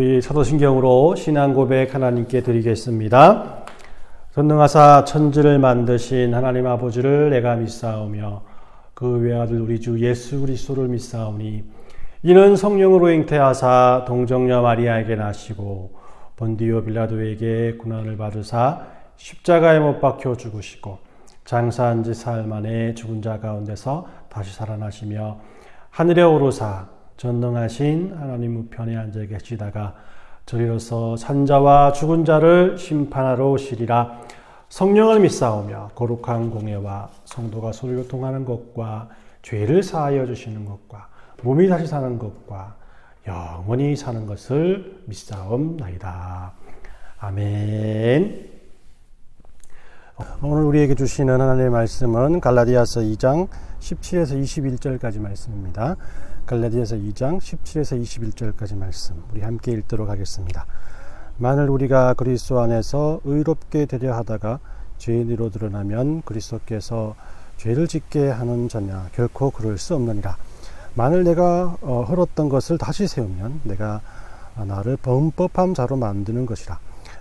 우리 사도신경으로 신앙 고백 하나님께 드리겠습니다. 전능하사 천지를 만드신 하나님 아버지를 내가 믿사오며 그 외아들 우리 주 예수 그리스도를 믿사오니 이는 성령으로 잉태하사 동정녀 마리아에게 나시고 본디오 빌라도에게 고난을 받으사 십자가에 못 박혀 죽으시고 장사한 지 사흘 만에 죽은 자 가운데서 다시 살아나시며 하늘에 오르사 전능하신 하나님 우편에 앉아 계시다가 저리로서 산자와 죽은 자를 심판하러 오시리라. 성령을 믿사오며 거룩한 공예와 성도가 서로 교통하는 것과 죄를 사하여 주시는 것과 몸이 다시 사는 것과 영원히 사는 것을 믿사옵나이다. 아멘. 오늘 우리에게 주시는 하나님의 말씀은 갈라디아서 2장 17에서 21절까지 말씀입니다. 갈라디아서 2장 17에서 21절까지 말씀 우리 함께 읽도록 하겠습니다. 만일 우리가 그리스도 안에서 의롭게 되려 하다가 죄인으로 드러나면 그리스도께서 죄를 짓게 하는 자냐 결코 그럴 수 없느니라. 만일 내가 헐었던 것을 다시 세우면 내가 나를 범법한 자로 만드는 것이라.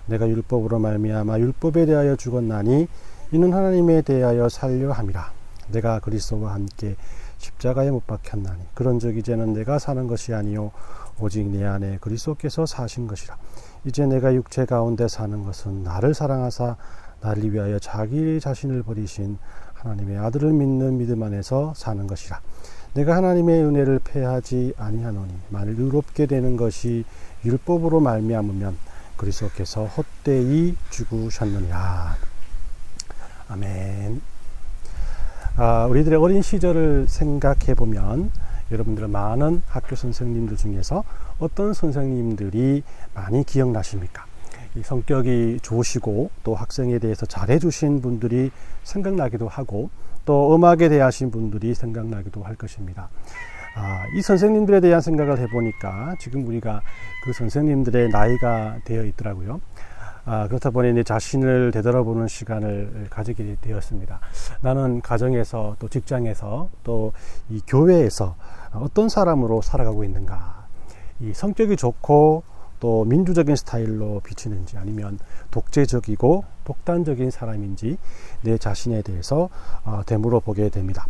내가 율법으로 말미암아 율법에 대하여 죽었나니 이는 하나님에 대하여 살려 함이라. 내가 그리스도와 함께 십자가에 못 박혔나니 그런즉 이제는 내가 사는 것이 아니요 오직 내 안에 그리스도께서 사신 것이라. 이제 내가 육체 가운데 사는 것은 나를 사랑하사 나를 위하여 자기 자신을 버리신 하나님의 아들을 믿는 믿음 안에서 사는 것이라. 내가 하나님의 은혜를 패하지 아니하노니 만일 의롭게 되는 것이 율법으로 말미암으면 그리스도께서 헛되이 죽으셨느니라. 아멘. 우리들의 어린 시절을 생각해 보면 여러분들은 많은 학교 선생님들 중에서 어떤 선생님들이 많이 기억나십니까? 이 성격이 좋으시고 또 학생에 대해서 잘해 주신 분들이 생각나기도 하고 또 음악에 대하신 분들이 생각나기도 할 것입니다. 이 선생님들에 대한 생각을 해보니까 지금 우리가 그 선생님들의 나이가 되어 있더라고요. 그렇다 보니 내 자신을 되돌아보는 시간을 가지게 되었습니다. 나는 가정에서 또 직장에서 또 이 교회에서 어떤 사람으로 살아가고 있는가. 이 성격이 좋고 또 민주적인 스타일로 비치는지 아니면 독재적이고 독단적인 사람인지 내 자신에 대해서 되물어 보게 됩니다.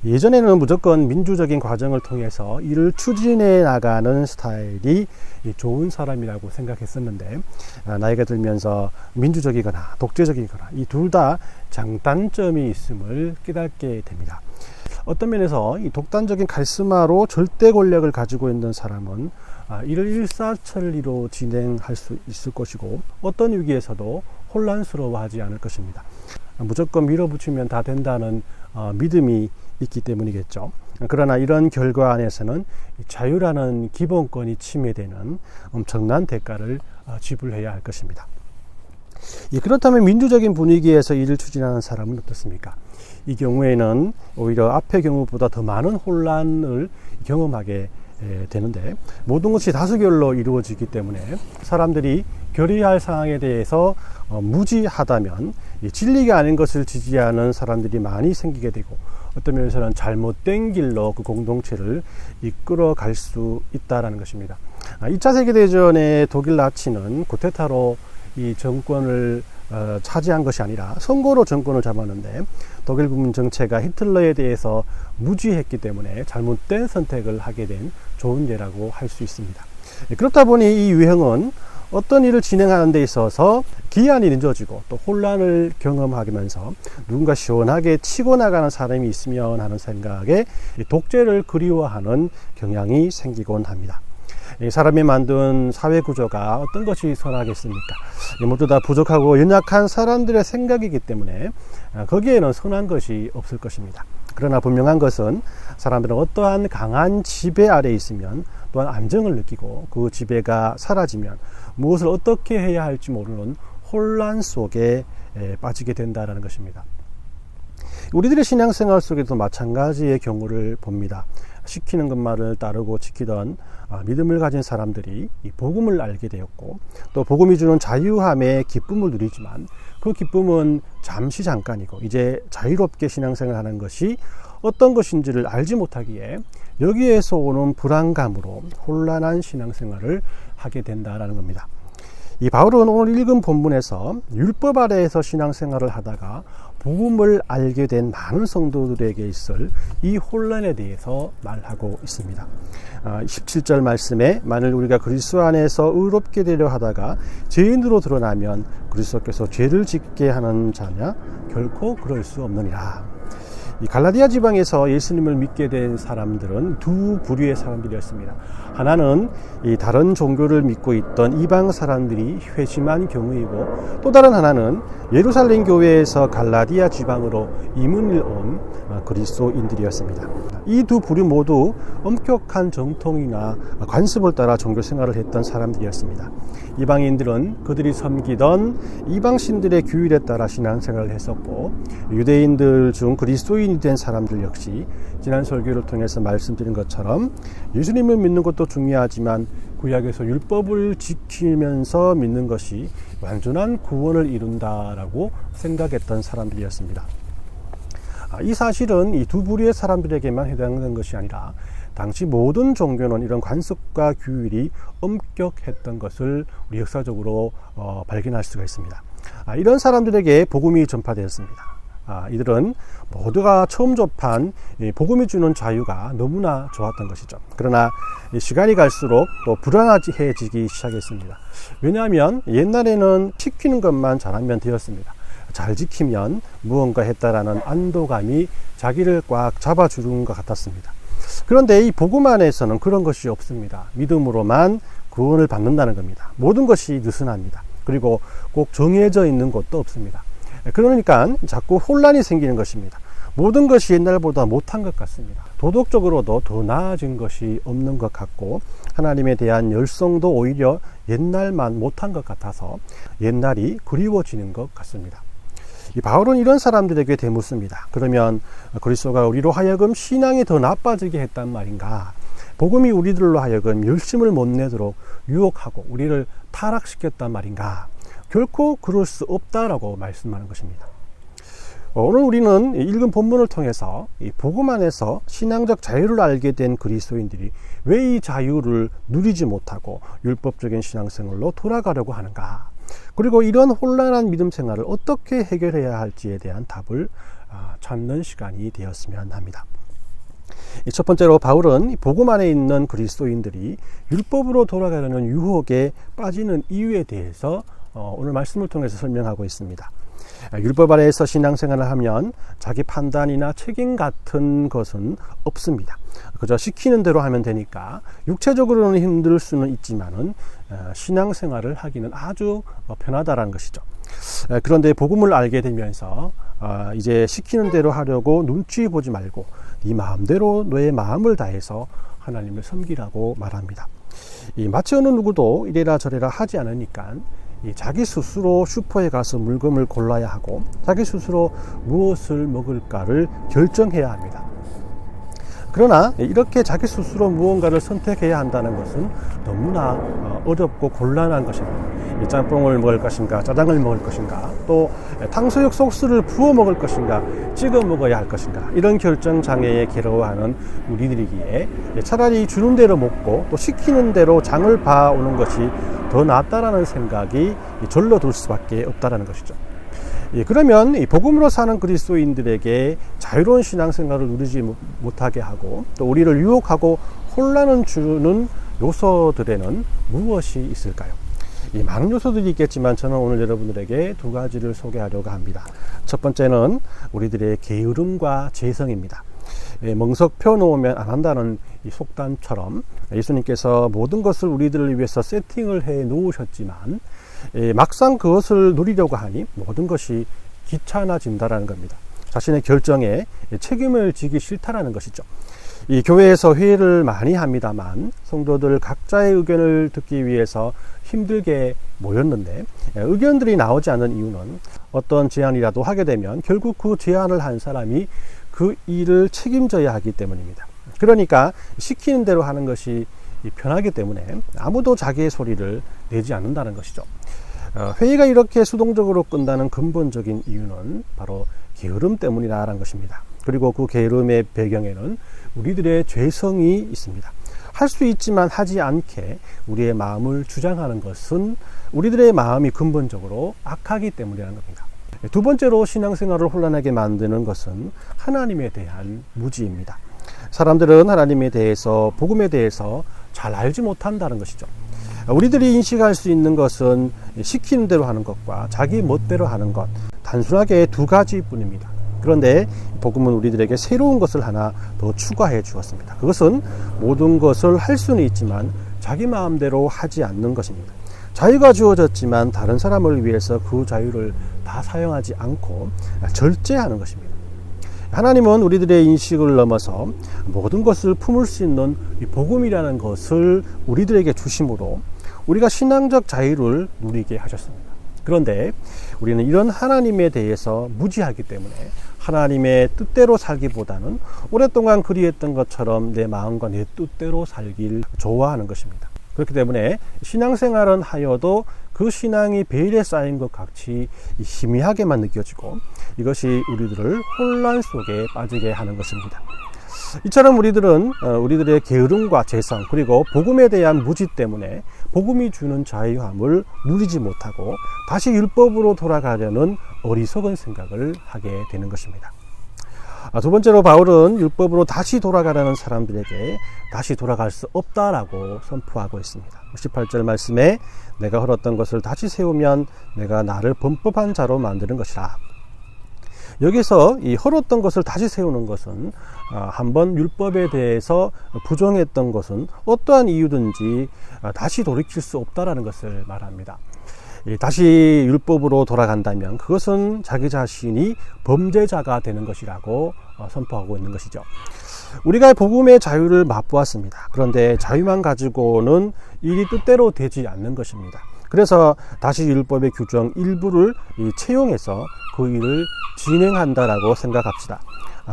예전에는 무조건 민주적인 과정을 통해서 일을 추진해 나가는 스타일이 좋은 사람이라고 생각했었는데 나이가 들면서 민주적이거나 독재적이거나 이 둘 다 장단점이 있음을 깨닫게 됩니다. 어떤 면에서 이 독단적인 카리스마로 절대 권력을 가지고 있는 사람은 일을 일사천리로 진행할 수 있을 것이고 어떤 위기에서도 혼란스러워하지 않을 것입니다. 무조건 밀어붙이면 다 된다는 믿음이 있기 때문이겠죠. 그러나 이런 결과 안에서는 자유라는 기본권이 침해되는 엄청난 대가를 지불해야 할 것입니다. 그렇다면 민주적인 분위기에서 일을 추진하는 사람은 어떻습니까? 이 경우에는 오히려 앞의 경우보다 더 많은 혼란을 경험하게 되는데 모든 것이 다수결로 이루어지기 때문에 사람들이 결의할 사항에 대해서 무지하다면 진리가 아닌 것을 지지하는 사람들이 많이 생기게 되고 어떤 면에서는 잘못된 길로 그 공동체를 이끌어 갈 수 있다는 것입니다. 2차 세계대전의 독일 나치는 쿠데타로 이 정권을 차지한 것이 아니라 선거로 정권을 잡았는데 독일 국민 정체가 히틀러에 대해서 무지했기 때문에 잘못된 선택을 하게 된 좋은 예라고 할 수 있습니다. 그렇다 보니 이 유형은 어떤 일을 진행하는 데 있어서 기한이 늦어지고 또 혼란을 경험하면서 누군가 시원하게 치고 나가는 사람이 있으면 하는 생각에 독재를 그리워하는 경향이 생기곤 합니다. 사람이 만든 사회 구조가 어떤 것이 선하겠습니까? 모두 다 부족하고 연약한 사람들의 생각이기 때문에 거기에는 선한 것이 없을 것입니다. 그러나 분명한 것은 사람들은 어떠한 강한 지배 아래 있으면 또한 안정을 느끼고 그 지배가 사라지면 무엇을 어떻게 해야 할지 모르는 혼란 속에 빠지게 된다는 것입니다. 우리들의 신앙생활 속에도 마찬가지의 경우를 봅니다. 시키는 것만을 따르고 지키던 믿음을 가진 사람들이 이 복음을 알게 되었고, 또 복음이 주는 자유함의 기쁨을 누리지만 그 기쁨은 잠시 잠깐이고, 이제 자유롭게 신앙생활하는 것이 어떤 것인지를 알지 못하기에 여기에서 오는 불안감으로 혼란한 신앙생활을 하게 된다라는 겁니다. 이 바울은 오늘 읽은 본문에서 율법 아래에서 신앙생활을 하다가 복음을 알게 된 많은 성도들에게 있을 이 혼란에 대해서 말하고 있습니다. 17절 말씀에 만일 우리가 그리스도 안에서 의롭게 되려 하다가 죄인으로 드러나면 그리스도께서 죄를 짓게 하는 자냐? 결코 그럴 수 없느니라. 이 갈라디아 지방에서 예수님을 믿게 된 사람들은 두 부류의 사람들이었습니다. 하나는 이 다른 종교를 믿고 있던 이방 사람들이 회심한 경우이고, 또 다른 하나는 예루살렘 교회에서 갈라디아 지방으로 이민을 온 그리스도인들이었습니다. 이 두 부류 모두 엄격한 정통이나 관습을 따라 종교 생활을 했던 사람들이었습니다. 이방인들은 그들이 섬기던 이방신들의 규율에 따라 신앙생활을 했었고, 유대인들 중 그리스도인이 된 사람들 역시 지난 설교를 통해서 말씀드린 것처럼 예수님을 믿는 것도 중요하지만 구약에서 율법을 지키면서 믿는 것이 완전한 구원을 이룬다라고 생각했던 사람들이었습니다. 이 사실은 이 두 부류의 사람들에게만 해당되는 것이 아니라 당시 모든 종교는 이런 관습과 규율이 엄격했던 것을 우리 역사적으로 발견할 수가 있습니다. 이런 사람들에게 복음이 전파되었습니다. 이들은 모두가 처음 접한 복음이 주는 자유가 너무나 좋았던 것이죠. 그러나 시간이 갈수록 또 불안해지기 시작했습니다. 왜냐하면 옛날에는 시키는 것만 잘하면 되었습니다. 잘 지키면 무언가 했다라는 안도감이 자기를 꽉 잡아주는 것 같았습니다. 그런데 이 복음 안에서는 그런 것이 없습니다. 믿음으로만 구원을 받는다는 겁니다. 모든 것이 느슨합니다. 그리고 꼭 정해져 있는 것도 없습니다. 그러니까 자꾸 혼란이 생기는 것입니다. 모든 것이 옛날보다 못한 것 같습니다. 도덕적으로도 더 나아진 것이 없는 것 같고, 하나님에 대한 열성도 오히려 옛날만 못한 것 같아서 옛날이 그리워지는 것 같습니다. 이 바울은 이런 사람들에게 대묻습니다. 그러면 그리스도가 우리로 하여금 신앙이 더 나빠지게 했단 말인가? 복음이 우리들로 하여금 열심을 못 내도록 유혹하고 우리를 타락시켰단 말인가? 결코 그럴 수 없다라고 말씀하는 것입니다. 오늘 우리는 읽은 본문을 통해서 이 복음 안에서 신앙적 자유를 알게 된 그리스도인들이 왜 이 자유를 누리지 못하고 율법적인 신앙생활로 돌아가려고 하는가? 그리고 이런 혼란한 믿음 생활을 어떻게 해결해야 할지에 대한 답을 찾는 시간이 되었으면 합니다. 첫 번째로 바울은 복음 안에 있는 그리스도인들이 율법으로 돌아가려는 유혹에 빠지는 이유에 대해서 오늘 말씀을 통해서 설명하고 있습니다. 율법 아래에서 신앙생활을 하면 자기 판단이나 책임 같은 것은 없습니다. 그저 시키는 대로 하면 되니까 육체적으로는 힘들 수는 있지만은 신앙생활을 하기는 아주 편하다라는 것이죠. 그런데 복음을 알게 되면서 이제 시키는 대로 하려고 눈치 보지 말고 네 마음대로 너의 마음을 다해서 하나님을 섬기라고 말합니다. 마치 어느 누구도 이래라 저래라 하지 않으니까 자기 스스로 슈퍼에 가서 물건을 골라야 하고 자기 스스로 무엇을 먹을까를 결정해야 합니다. 그러나 이렇게 자기 스스로 무언가를 선택해야 한다는 것은 너무나 어렵고 곤란한 것입니다. 짬뽕을 먹을 것인가, 짜장을 먹을 것인가, 또 탕수육 소스를 부어 먹을 것인가, 찍어 먹어야 할 것인가, 이런 결정 장애에 괴로워하는 우리들이기에 차라리 주는 대로 먹고 또 시키는 대로 장을 봐오는 것이 더 낫다라는 생각이 절로 들 수밖에 없다라는 것이죠. 그러면 이 복음으로 사는 그리스도인들에게 자유로운 신앙생활을 누리지 못하게 하고 또 우리를 유혹하고 혼란을 주는 요소들에는 무엇이 있을까요? 많은 요소들이 있겠지만 저는 오늘 여러분들에게 두 가지를 소개하려고 합니다. 첫 번째는 우리들의 게으름과 재성입니다. 멍석 펴놓으면 안 한다는 이 속담처럼 예수님께서 모든 것을 우리들을 위해서 세팅을 해 놓으셨지만 막상 그것을 누리려고 하니 모든 것이 귀찮아진다라는 겁니다. 자신의 결정에 책임을 지기 싫다라는 것이죠. 이 교회에서 회의를 많이 합니다만 성도들 각자의 의견을 듣기 위해서 힘들게 모였는데 의견들이 나오지 않는 이유는 어떤 제안이라도 하게 되면 결국 그 제안을 한 사람이 그 일을 책임져야 하기 때문입니다. 그러니까 시키는 대로 하는 것이 편하기 때문에 아무도 자기의 소리를 내지 않는다는 것이죠. 회의가 이렇게 수동적으로 끝나는 근본적인 이유는 바로 게으름 때문이라는 것입니다. 그리고 그 게으름의 배경에는 우리들의 죄성이 있습니다. 할 수 있지만 하지 않게 우리의 마음을 주장하는 것은 우리들의 마음이 근본적으로 악하기 때문이라는 겁니다. 두 번째로 신앙생활을 혼란하게 만드는 것은 하나님에 대한 무지입니다. 사람들은 하나님에 대해서, 복음에 대해서 잘 알지 못한다는 것이죠. 우리들이 인식할 수 있는 것은 시키는 대로 하는 것과 자기 멋대로 하는 것, 단순하게 두 가지뿐입니다. 그런데 복음은 우리들에게 새로운 것을 하나 더 추가해 주었습니다. 그것은 모든 것을 할 수는 있지만 자기 마음대로 하지 않는 것입니다. 자유가 주어졌지만 다른 사람을 위해서 그 자유를 다 사용하지 않고 절제하는 것입니다. 하나님은 우리들의 인식을 넘어서 모든 것을 품을 수 있는 이 복음이라는 것을 우리들에게 주심으로 우리가 신앙적 자유를 누리게 하셨습니다. 그런데 우리는 이런 하나님에 대해서 무지하기 때문에 하나님의 뜻대로 살기보다는 오랫동안 그리했던 것처럼 내 마음과 내 뜻대로 살길 좋아하는 것입니다. 그렇기 때문에 신앙생활은 하여도 그 신앙이 베일에 쌓인 것 같이 희미하게만 느껴지고 이것이 우리들을 혼란 속에 빠지게 하는 것입니다. 이처럼 우리들은 우리들의 게으름과 죄성 그리고 복음에 대한 무지 때문에 복음이 주는 자유함을 누리지 못하고 다시 율법으로 돌아가려는 어리석은 생각을 하게 되는 것입니다. 두 번째로 바울은 율법으로 다시 돌아가려는 사람들에게 다시 돌아갈 수 없다라고 선포하고 있습니다. 18절 말씀에 내가 헐었던 것을 다시 세우면 내가 나를 범법한 자로 만드는 것이라. 여기서 이 헐었던 것을 다시 세우는 것은 한번 율법에 대해서 부정했던 것은 어떠한 이유든지 다시 돌이킬 수 없다라는 것을 말합니다. 다시 율법으로 돌아간다면 그것은 자기 자신이 범죄자가 되는 것이라고 선포하고 있는 것이죠. 우리가 복음의 자유를 맛보았습니다. 그런데 자유만 가지고는 일이 뜻대로 되지 않는 것입니다. 그래서 다시 율법의 규정 일부를 채용해서 그 일을 진행한다라고 생각합시다.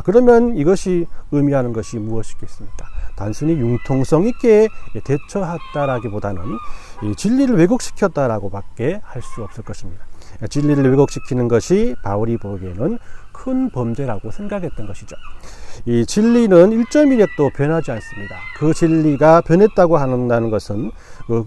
그러면 이것이 의미하는 것이 무엇이겠습니까? 단순히 융통성 있게 대처했다라기보다는 진리를 왜곡시켰다라고 밖에 할 수 없을 것입니다. 진리를 왜곡시키는 것이 바울이 보기에는 큰 범죄라고 생각했던 것이죠. 이 진리는 1.1획도 변하지 않습니다. 그 진리가 변했다고 한다는 것은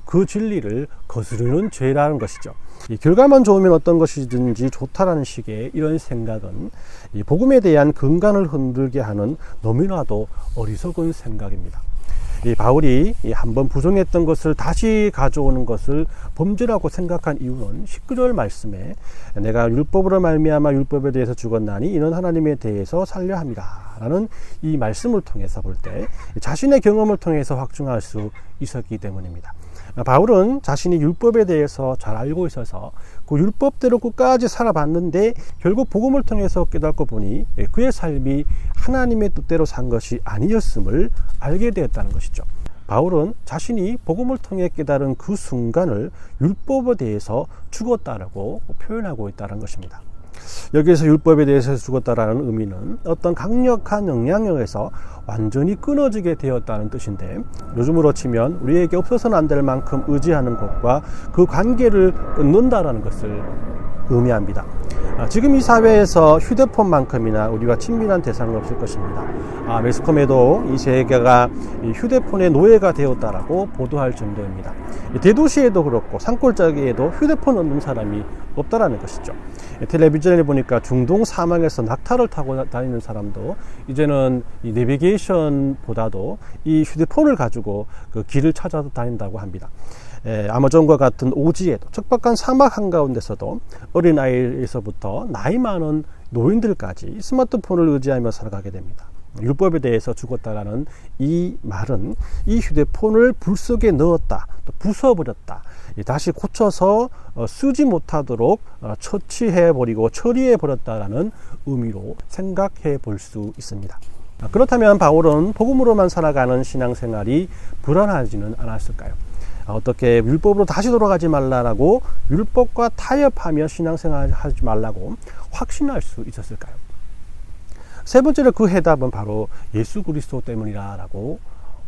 그 진리를 거스르는 죄라는 것이죠. 이 결과만 좋으면 어떤 것이든지 좋다라는 식의 이런 생각은 이 복음에 대한 근간을 흔들게 하는 너무나도 어리석은 생각입니다. 이 바울이 한번 부정했던 것을 다시 가져오는 것을 범죄라고 생각한 이유는 19절 말씀에 내가 율법으로 말미암아 율법에 대해서 죽었나니 이는 하나님에 대해서 살려 함이라 라는 이 말씀을 통해서 볼 때 자신의 경험을 통해서 확증할 수 있었기 때문입니다. 바울은 자신이 율법에 대해서 잘 알고 있어서 그 율법대로 끝까지 살아봤는데 결국 복음을 통해서 깨닫고 보니 그의 삶이 하나님의 뜻대로 산 것이 아니었음을 알게 되었다는 것이죠. 바울은 자신이 복음을 통해 깨달은 그 순간을 율법에 대해서 죽었다라고 표현하고 있다는 것입니다. 여기에서 율법에 대해서 죽었다라는 의미는 어떤 강력한 영향력에서 완전히 끊어지게 되었다는 뜻인데 요즘으로 치면 우리에게 없어서는 안 될 만큼 의지하는 것과 그 관계를 끊는다라는 것을 의미합니다. 지금 이 사회에서 휴대폰만큼이나 우리와 친밀한 대상은 없을 것입니다. 매스컴에도 이 세계가 휴대폰의 노예가 되었다라고 보도할 정도입니다. 대도시에도 그렇고 산골짜기에도 휴대폰 없는 사람이 없다라는 것이죠. 텔레비전에 보니까 중동 사막에서 낙타를 타고 다니는 사람도 이제는 이 내비게이션보다도 이 휴대폰을 가지고 그 길을 찾아 다닌다고 합니다. 아마존과 같은 오지에도 척박한 사막 한가운데서도 어린아이에서부터 나이 많은 노인들까지 스마트폰을 의지하며 살아가게 됩니다. 율법에 대해서 죽었다라는 이 말은 이 휴대폰을 불 속에 넣었다, 또 부숴버렸다, 다시 고쳐서 쓰지 못하도록 처치해버리고 처리해버렸다라는 의미로 생각해 볼 수 있습니다. 그렇다면 바울은 복음으로만 살아가는 신앙생활이 불안하지는 않았을까요? 어떻게 율법으로 다시 돌아가지 말라라고 율법과 타협하며 신앙생활 하지 말라고 확신할 수 있었을까요? 세 번째로 그 해답은 바로 예수 그리스도 때문이라고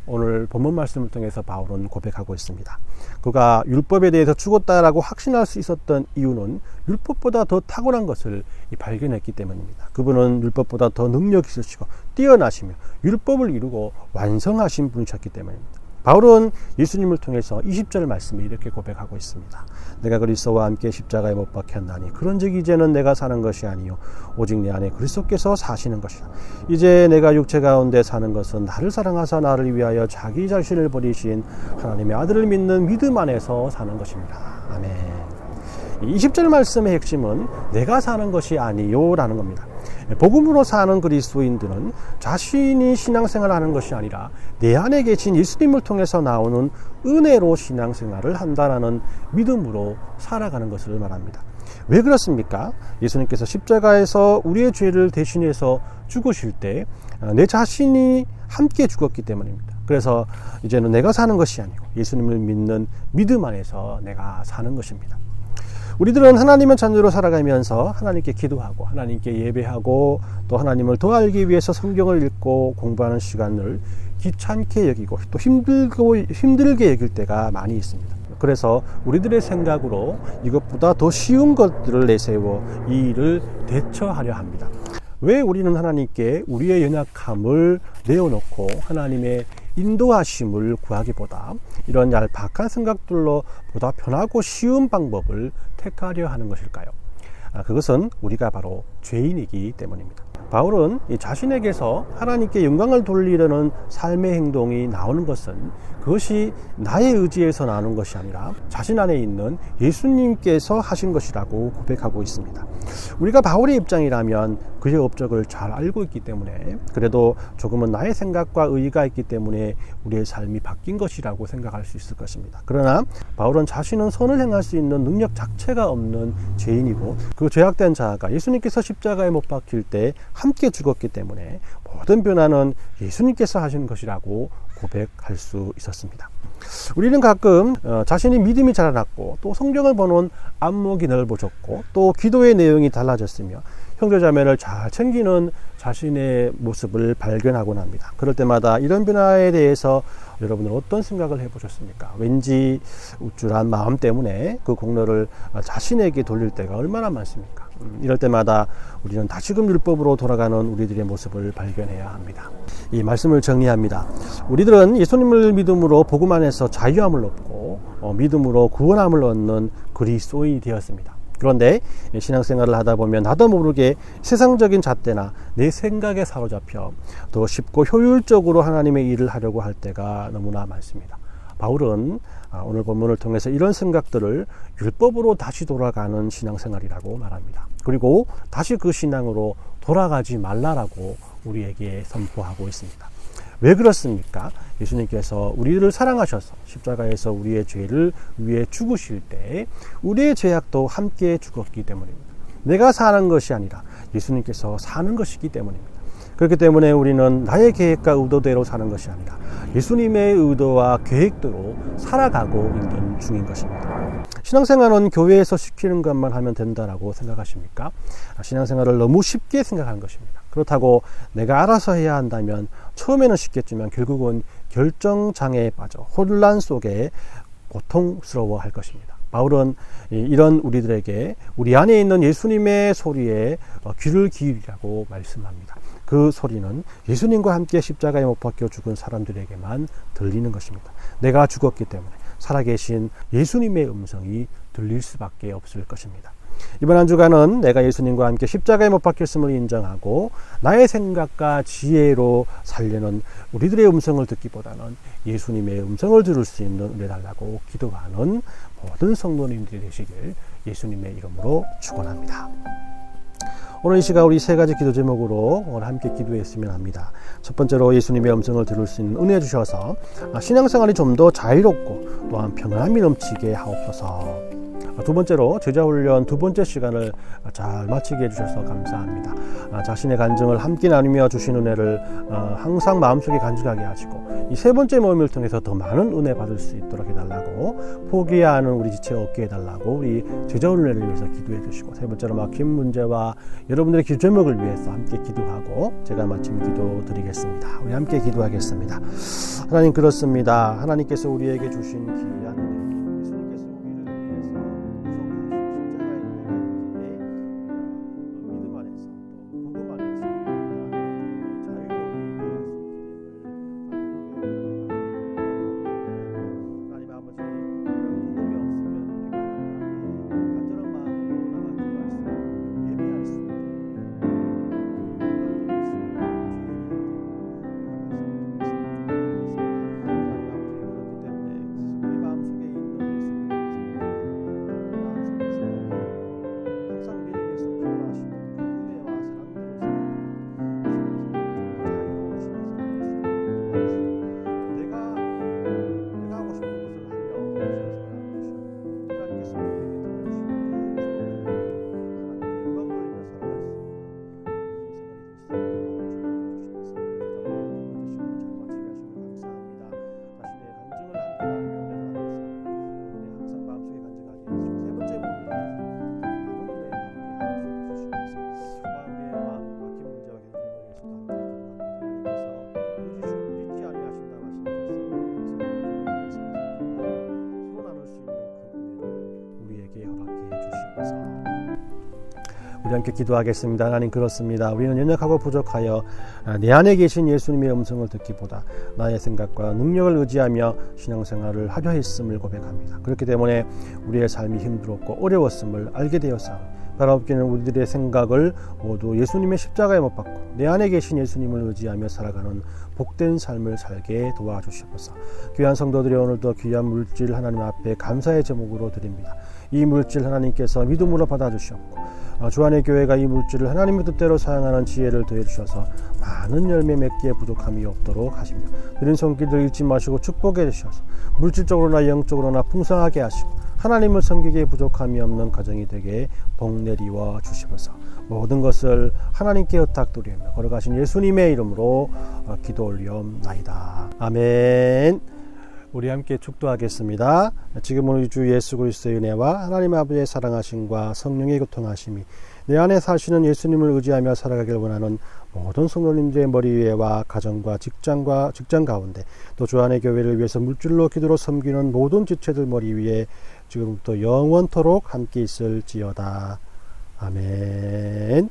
오늘 본문 말씀을 통해서 바울은 고백하고 있습니다. 그가 율법에 대해서 죽었다라고 확신할 수 있었던 이유는 율법보다 더 탁월한 것을 발견했기 때문입니다. 그분은 율법보다 더 능력이 있으시고 뛰어나시며 율법을 이루고 완성하신 분이셨기 때문입니다. 바울은 예수님을 통해서 20절 말씀에 이렇게 고백하고 있습니다. 내가 그리스도와 함께 십자가에 못 박혔나니 그런즉 이제는 내가 사는 것이 아니요 오직 내 안에 그리스도께서 사시는 것이다. 이제 내가 육체 가운데 사는 것은 나를 사랑하사 나를 위하여 자기 자신을 버리신 하나님의 아들을 믿는 믿음 안에서 사는 것입니다. 아멘. 20절 말씀의 핵심은 내가 사는 것이 아니요 라는 겁니다. 복음으로 사는 그리스도인들은 자신이 신앙생활을 하는 것이 아니라 내 안에 계신 예수님을 통해서 나오는 은혜로 신앙생활을 한다라는 믿음으로 살아가는 것을 말합니다. 왜 그렇습니까? 예수님께서 십자가에서 우리의 죄를 대신해서 죽으실 때 내 자신이 함께 죽었기 때문입니다. 그래서 이제는 내가 사는 것이 아니고 예수님을 믿는 믿음 안에서 내가 사는 것입니다. 우리들은 하나님의 자녀로 살아가면서 하나님께 기도하고 하나님께 예배하고 또 하나님을 더 알기 위해서 성경을 읽고 공부하는 시간을 귀찮게 여기고 또 힘들게 여길 때가 많이 있습니다. 그래서 우리들의 생각으로 이것보다 더 쉬운 것들을 내세워 이 일을 대처하려 합니다. 왜 우리는 하나님께 우리의 연약함을 내어놓고 하나님의 인도하심을 구하기보다 이런 얄팍한 생각들로 보다 편하고 쉬운 방법을 택하려 하는 것일까요? 그것은 우리가 바로 죄인이기 때문입니다. 바울은 자신에게서 하나님께 영광을 돌리려는 삶의 행동이 나오는 것은 그것이 나의 의지에서 나오는 것이 아니라 자신 안에 있는 예수님께서 하신 것이라고 고백하고 있습니다. 우리가 바울의 입장이라면 그의 업적을 잘 알고 있기 때문에 그래도 조금은 나의 생각과 의의가 있기 때문에 우리의 삶이 바뀐 것이라고 생각할 수 있을 것입니다. 그러나 바울은 자신은 선을 행할 수 있는 능력 자체가 없는 죄인이고 그 죄악된 자아가 예수님께서 십자가에 못 박힐 때 함께 죽었기 때문에 모든 변화는 예수님께서 하신 것이라고 고백할 수 있었습니다. 우리는 가끔 자신이 믿음이 자라났고 또 성경을 보는 안목이 넓어졌고 또 기도의 내용이 달라졌으며 형제자매를 잘 챙기는 자신의 모습을 발견하곤 합니다. 그럴 때마다 이런 변화에 대해서 여러분은 어떤 생각을 해보셨습니까? 왠지 우쭐한 마음 때문에 그 공로를 자신에게 돌릴 때가 얼마나 많습니까? 이럴 때마다 우리는 다시금 율법으로 돌아가는 우리들의 모습을 발견해야 합니다. 이 말씀을 정리합니다. 우리들은 예수님을 믿음으로 복음 안에서 자유함을 얻고 믿음으로 구원함을 얻는 그리스도인이 되었습니다. 그런데 신앙생활을 하다 보면 나도 모르게 세상적인 잣대나 내 생각에 사로잡혀 더 쉽고 효율적으로 하나님의 일을 하려고 할 때가 너무나 많습니다. 바울은 오늘 본문을 통해서 이런 생각들을 율법으로 다시 돌아가는 신앙생활이라고 말합니다. 그리고 다시 그 신앙으로 돌아가지 말라라고 우리에게 선포하고 있습니다. 왜 그렇습니까? 예수님께서 우리를 사랑하셔서 십자가에서 우리의 죄를 위해 죽으실 때 우리의 죄악도 함께 죽었기 때문입니다. 내가 사는 것이 아니라 예수님께서 사는 것이기 때문입니다. 그렇기 때문에 우리는 나의 계획과 의도대로 사는 것이 아니라 예수님의 의도와 계획대로 살아가고 있는 중인 것입니다. 신앙생활은 교회에서 시키는 것만 하면 된다라고 생각하십니까? 신앙생활을 너무 쉽게 생각하는 것입니다. 그렇다고 내가 알아서 해야 한다면 처음에는 쉽겠지만 결국은 결정장애에 빠져 혼란 속에 고통스러워 할 것입니다. 바울은 이런 우리들에게 우리 안에 있는 예수님의 소리에 귀를 기울이라고 말씀합니다. 그 소리는 예수님과 함께 십자가에 못 박혀 죽은 사람들에게만 들리는 것입니다. 내가 죽었기 때문에 살아계신 예수님의 음성이 들릴 수밖에 없을 것입니다. 이번 한 주간은 내가 예수님과 함께 십자가에 못 박혔음을 인정하고 나의 생각과 지혜로 살려는 우리들의 음성을 듣기보다는 예수님의 음성을 들을 수 있는 은혜 달라고 기도하는 모든 성도님들이 되시길 예수님의 이름으로 축원합니다. 오늘 이 시간 우리 세 가지 기도 제목으로 오늘 함께 기도했으면 합니다. 첫 번째로 예수님의 음성을 들을 수 있는 은혜 주셔서 신앙생활이 좀 더 자유롭고 또한 평안함이 넘치게 하옵소서. 두 번째로 제자훈련 두 번째 시간을 잘 마치게 해주셔서 감사합니다. 자신의 간증을 함께 나누며 주신 은혜를 항상 마음속에 간직하게 하시고 이 세 번째 모임을 통해서 더 많은 은혜 받을 수 있도록 해달라고, 포기해야 하는 우리 지체가 없게 해달라고 우리 제자 훈련을 위해서 기도해 주시고, 세 번째로 막힌 문제와 여러분들의 기도 제목을 위해서 함께 기도하고 제가 마침 기도 드리겠습니다. 우리 함께 기도하겠습니다. 하나님, 그렇습니다. 하나님께서 우리에게 주신 귀한 은혜, 예수님께서 우리를 위해서 구속하신 십자가의 은혜가 믿음 안에서 또 복음 안에서 자유로 이루어갈 수 있기를 하나님 아버지, 이런 복음이 없으면 우리가 하나님 앞에 간절한 마음으로 나가 기도할 수 있고 예배할 수 있고 우리 함께 기도하겠습니다. 하나님, 그렇습니다. 우리는 연약하고 부족하여 내 안에 계신 예수님의 음성을 듣기보다 나의 생각과 능력을 의지하며 신앙생활을 하려 했음을 고백합니다. 그렇기 때문에 우리의 삶이 힘들었고 어려웠음을 알게 되었사오니 바라옵기는 우리들의 생각을 모두 예수님의 십자가에 못 박고 내 안에 계신 예수님을 의지하며 살아가는 복된 삶을 살게 도와주시옵소서. 귀한 성도들이 오늘도 귀한 물질 하나님 앞에 감사의 제목으로 드립니다. 이 물질 하나님께서 믿음으로 받아주시옵고 주 안의 교회가 이 물질을 하나님의 뜻대로 사용하는 지혜를 더해주셔서 많은 열매 맺기에 부족함이 없도록 하시며, 드린 손길들 잃지 마시고 축복해 주셔서 물질적으로나 영적으로나 풍성하게 하시고 하나님을 섬기기에 부족함이 없는 가정이 되게 복 내리워 주시옵소서. 모든 것을 하나님께 의탁드리며 걸어가신 예수님의 이름으로 기도 올리옵나이다. 아멘. 우리 함께 축도하겠습니다. 지금은 우리 주 예수 그리스도의 은혜와 하나님 아버지의 사랑하심과 성령의 교통하심이 내 안에 사시는 예수님을 의지하며 살아가길 원하는 모든 성도님들의 머리 위에와 가정과 직장 가운데, 또 주 안의 교회를 위해서 물질로 기도로 섬기는 모든 지체들 머리 위에 지금부터 영원토록 함께 있을지어다. 아멘.